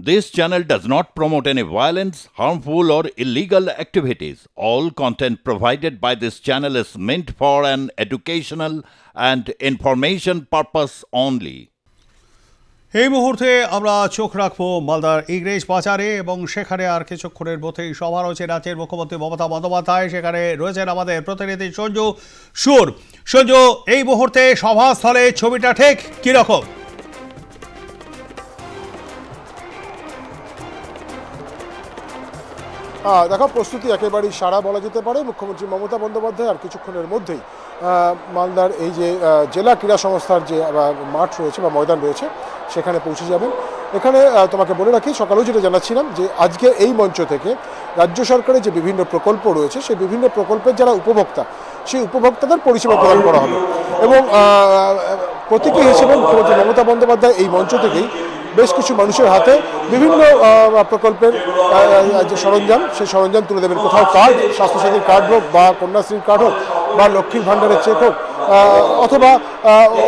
This channel does not promote any violence, harmful, or illegal activities. All content provided by this channel is meant for an educational and information purpose only. এই মুহূর্তে আমরা চোখ রাখবো মালদার ইংরেজ বাজারে এবং সেখানে আর কিছুক্ষণের মধ্যেই সভা রয়েছে রাজ্যের মুখ্যমন্ত্রী মমতা বন্দ্যোপাধ্যায়। সেখানে রয়েছেন আমাদের প্রতিনিধি সঞ্জু সুর। সঞ্জু, এই মুহূর্তে সভাস্থলে ছবিটা ঠিক কিরকম? দেখো, প্রস্তুতি একেবারেই সারা বলা যেতে পারে। মুখ্যমন্ত্রী মমতা বন্দ্যোপাধ্যায় আর কিছুক্ষণের মধ্যেই মালদার এই যে জেলা ক্রীড়া সংস্থার যে মাঠ রয়েছে বা ময়দান রয়েছে সেখানে পৌঁছে যাবেন। এখানে তোমাকে বলে রাখি, সকালেও যেটা জানাচ্ছিলাম যে আজকে এই মঞ্চ থেকে রাজ্য সরকারের যে বিভিন্ন প্রকল্প রয়েছে সেই বিভিন্ন প্রকল্পের যারা উপভোক্তা, সেই উপভোক্তাদের পরিষেবা প্রদান করা হবে এবং প্রতীকী হিসেবে মুখ্যমন্ত্রী মমতা বন্দ্যোপাধ্যায় এই মঞ্চ থেকেই বেশ কিছু মানুষের হাতে বিভিন্ন প্রকল্পের যে সরঞ্জাম, সেই সরঞ্জাম তুলে দেবেন। কোথাও কার্ড, স্বাস্থ্যসাথীর কার্ড হোক বা কন্যাশ্রীর কার্ড হোক বা লক্ষ্মীর ভাণ্ডারের চেক হোক অথবা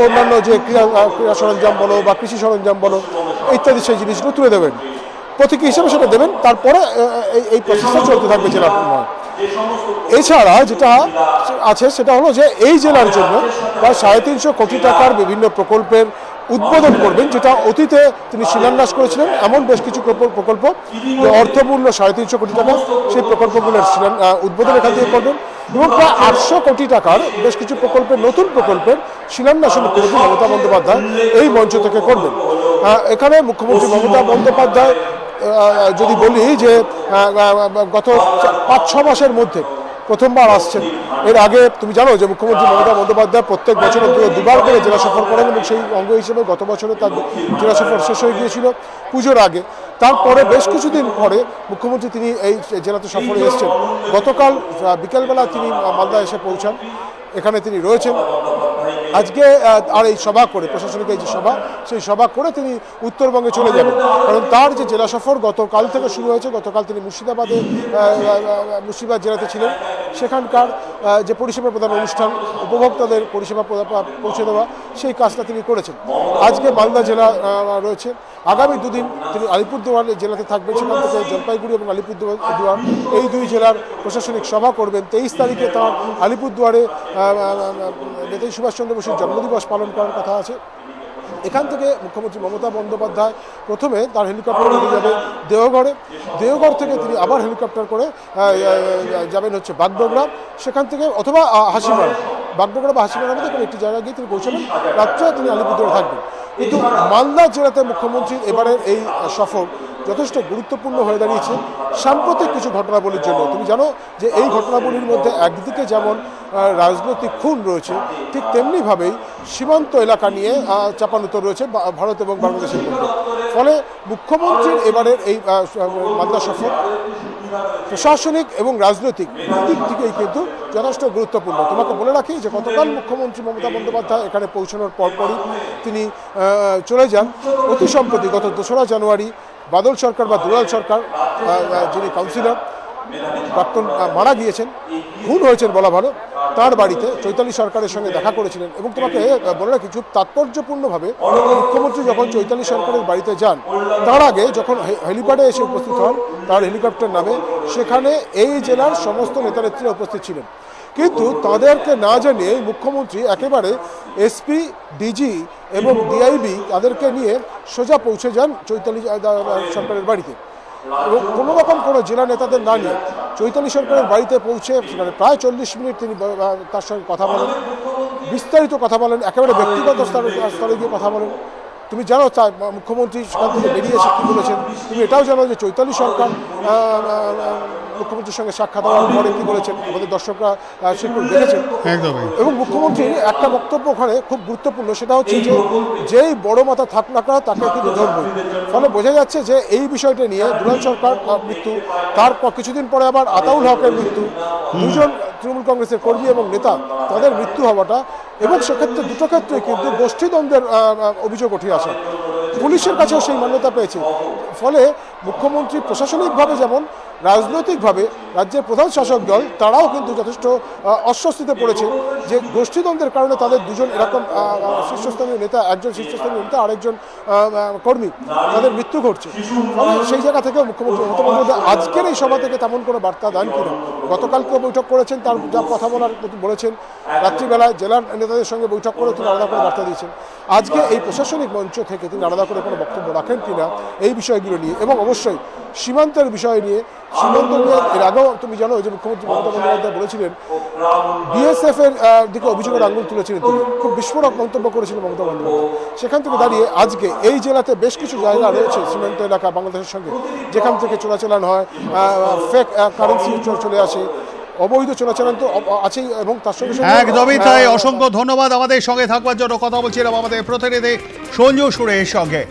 অন্যান্য যে ক্রীড়া সরঞ্জাম বলো বা কৃষি সরঞ্জাম বলো ইত্যাদি, সেই জিনিসগুলো তুলে দেবেন। প্রতীকী হিসেবে সেটা দেবেন। তারপরে এই প্রসেসটা চলতে থাকবে জেলার নয়। এছাড়া যেটা আছে সেটা হলো যে এই জেলার জন্য প্রায় 350 কোটি টাকার বিভিন্ন প্রকল্পের উদ্বোধন করবেন, যেটা অতীতে তিনি শিলান্যাস করেছিলেন। এমন বেশ কিছু প্রকল্প অর্থমূল্য 350 কোটি টাকা, সেই প্রকল্পগুলোর উদ্বোধন এখান থেকে করবেন এবং প্রায় 800 কোটি টাকার বেশ কিছু প্রকল্পের নতুন প্রকল্পের শিলান্যাস মুখ্যমন্ত্রী মমতা বন্দ্যোপাধ্যায় এই মঞ্চ থেকে করবেন। এখানে মুখ্যমন্ত্রী মমতা বন্দ্যোপাধ্যায় যদি বলি যে গত 5-6 মাসের মধ্যে প্রথমবার আসছেন। এর আগে তুমি জানো যে মুখ্যমন্ত্রী মমতা বন্দ্যোপাধ্যায় প্রত্যেক বছর দুবার করে জেলা সফর করেন এবং সেই অঙ্গ হিসেবে গত বছরে তার জেলা সফর শেষ হয়ে গিয়েছিল পুজোর আগে। তারপরে বেশ কিছুদিন পরে মুখ্যমন্ত্রী তিনি এই জেলাতে সফরে এসেছেন। গতকাল বিকেলবেলা তিনি মালদা এসে পৌঁছান, এখানে তিনি রয়েছেন আজকে। আর এই সভা করে, প্রশাসনিক এই যে সভা, সেই সভা করে তিনি উত্তরবঙ্গে চলে যাবেন। কারণ তার যে জেলা সফর গতকাল থেকে শুরু হয়েছে। গতকাল তিনি মুর্শিদাবাদ জেলাতে ছিলেন। সেখানকার যে পরিষেবা প্রদান অনুষ্ঠান, উপভোক্তাদের পরিষেবা পৌঁছে দেওয়া, সেই কাজটা তিনি করেছেন। আজকে মালদা জেলা রয়েছে। আগামী দুদিন তিনি আলিপুরদুয়ার জেলাতে থাকবেন। সেখান থেকে জলপাইগুড়ি এবং আলিপুরদুয়ার এই দুই জেলার প্রশাসনিক সভা করবেন। 23 তারিখে তাঁর আলিপুরদুয়ারে নেতাজি সুভাষচন্দ্র বসুর জন্মদিবস পালন করার কথা আছে। এখান থেকে মুখ্যমন্ত্রী মমতা বন্দ্যোপাধ্যায় প্রথমে তার হেলিকপ্টার নিয়ে যাবে দেওঘরে। দেওঘর থেকে তিনি আবার হেলিকপ্টার করে যাবেন হচ্ছে বাগডোগরা, সেখান থেকে অথবা হাসিমারা, বাগডোগরা বা হাসিমারার মধ্যে কোনো একটি জায়গায় গিয়ে তিনি পৌঁছাবেন। রাত্রে তিনি আলিপুরদুয়ারে থাকবেন। কিন্তু মালদা জেলাতে মুখ্যমন্ত্রীর এবারের এই সফর যথেষ্ট গুরুত্বপূর্ণ হয়ে দাঁড়িয়েছে সাম্প্রতিক কিছু ঘটনাবলীর জন্য। তুমি জানো যে এই ঘটনাবলীর মধ্যে একদিকে যেমন রাজনৈতিক খুন রয়েছে, ঠিক তেমনিভাবেই সীমান্ত এলাকা নিয়ে চাপানুতর রয়েছে ভারত এবং বাংলাদেশের মধ্যে। ফলে মুখ্যমন্ত্রীর এবারের এই মালদা সফর প্রশাসনিক এবং রাজনৈতিক দিক থেকেই কিন্তু যথেষ্ট গুরুত্বপূর্ণ। তোমাকে বলে রাখি যে গতকাল মুখ্যমন্ত্রী মমতা বন্দ্যোপাধ্যায় এখানে পৌঁছানোর পরপরই তিনি চলে যান অতি সম্প্রতি গত 2রা জানুয়ারি বাদল সরকার বা দুলাল সরকার, যিনি কাউন্সিলর প্রাক্তন মারা গিয়েছেন, খুন হয়েছেন বলা ভালো, তার বাড়িতে চৈতালি সরকারের সঙ্গে দেখা করেছিলেন। এবং তোমাকে বলে রাখি খুব তাৎপর্যপূর্ণভাবে মুখ্যমন্ত্রী যখন চৈতালি সরকারের বাড়িতে যান, তার আগে যখন হেলিপ্যাডে এসে উপস্থিত হন তার হেলিকপ্টার নামে, সেখানে এই জেলার সমস্ত নেতানেত্রীরা উপস্থিত ছিলেন। কিন্তু তাদেরকে না জানিয়ে মুখ্যমন্ত্রী একেবারে এসপি, ডিজি এবং ডিআইবি তাদেরকে নিয়ে সোজা পৌঁছে যান চৈতালি সরকারের বাড়িতে এবং কোনো রকম কোনো জেলা নেতাদের না নিয়ে চৈতালি সরকারের বাড়িতে পৌঁছে সেখানে প্রায় 40 মিনিট তিনি তার সঙ্গে কথা বলেন, বিস্তারিত কথা বলেন, একেবারে ব্যক্তিগত স্তরে গিয়ে কথা বলেন। তুমি জানো মুখ্যমন্ত্রী সেখান থেকে বেরিয়ে এসে কী বলেছেন। তুমি এটাও জানো যে চৈতালি সরকার মুখ্যমন্ত্রীর সঙ্গে সাক্ষাৎ হওয়ার পরে কী বলেছেন, আমাদের দর্শকরা সেগুলো দেখেছেন। এবং মুখ্যমন্ত্রীর একটা বক্তব্য ওখানে খুব গুরুত্বপূর্ণ, সেটা হচ্ছে যে যেই বড় মাথা থাক না করা তাকে কিন্তু ধরবই। ফলে বোঝা যাচ্ছে যে এই বিষয়টা নিয়ে দুলাল সরকার মৃত্যু, তারপর কিছুদিন পরে আবার আতাউল হকের মৃত্যু, দুজন তৃণমূল কংগ্রেসের কর্মী এবং নেতা তাদের মৃত্যু হওয়াটা, এবং সেক্ষেত্রে দুটো ক্ষেত্রে কিন্তু গোষ্ঠীদ্বন্দ্বের অভিযোগ উঠে আসে। পুলিশের কাছেও সেই মান্যতা পেয়েছে। ফলে মুখ্যমন্ত্রী প্রশাসনিকভাবে যেমন রাজনৈতিকভাবে রাজ্যের প্রধান শাসক দল তারাও কিন্তু যথেষ্ট অস্বস্তিতে পড়েছে যে গোষ্ঠীদ্বন্দ্বের কারণে তাদের দুজন এরকম শীর্ষস্থানীয় নেতা, একজন শীর্ষস্থানীয় নেতা আরেকজন কর্মী, তাদের মৃত্যু ঘটছে। ফলে সেই জায়গা থেকে মুখ্যমন্ত্রী মমতা বন্দ্যোপাধ্যায় আজকের এই সভা থেকে তেমন কোনো বার্তা দেন কিনা। গতকালকেও বৈঠক করেছেন, তার যা কথা বলেছেন, রাত্রিবেলায় জেলার নেতাদের সঙ্গে বৈঠক করে তিনি আলাদা করে বার্তা দিয়েছেন। আজকে এই প্রশাসনিক মঞ্চ থেকে তিনি আলাদা করে কোনো বক্তব্য রাখেন কিনা এই বিষয়গুলো নিয়ে, এবং অবশ্যই সীমান্তের বিষয় নিয়ে, সীমান্ত নিয়ে এর আগেও তুমি জানো যে মুখ্যমন্ত্রী মমতা বন্দ্যোপাধ্যায় বলেছিলেন বিএসএফ এর দিকে অভিযোগের আঙুল তুলেছিলেন, তিনি খুব বিস্ফোরক মন্তব্য করেছিলেন মমতা বন্দ্যোপাধ্যায়। সেখান থেকে দাঁড়িয়ে আজকে এই জেলাতে বেশ কিছু জায়গা রয়েছে সীমান্ত এলাকা বাংলাদেশের সঙ্গে, যেখান থেকে চোরাচালান হয়, ফেক কারেন্সি চলে আসে, অবৈধ চোরাচালান তো আছেই, এবং তার সঙ্গে সঙ্গে একদমই তাই। অসংখ্য ধন্যবাদ আমাদের সঙ্গে থাকবার জন্য। কথা বলছিলাম আমাদের প্রতিনিধি সঞ্জু সুরের সঙ্গে।